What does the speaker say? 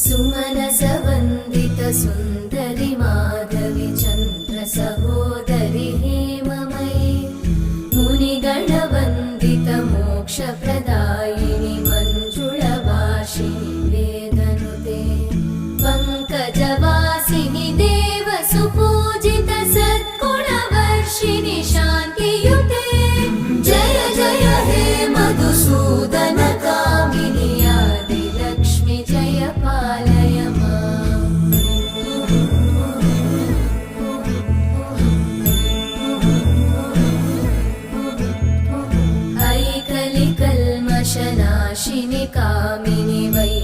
सुमनसवन्दित सुन्दरि माधवि चन्द्र सहोदरि हेममयि मुनिगणवन्दित मोक्षप्रदायिनि मञ्जुळभाषिणि वेदनुते पङ्कजवासिनि देवसुपूजित सद्गुणवर्षिणि शान्तियुते जय जय हे मधुसूदन कामिनि आदिलक्ष्मि जय पालय माम्। ऐकलिकल्मषनाशिनि कामिनि वै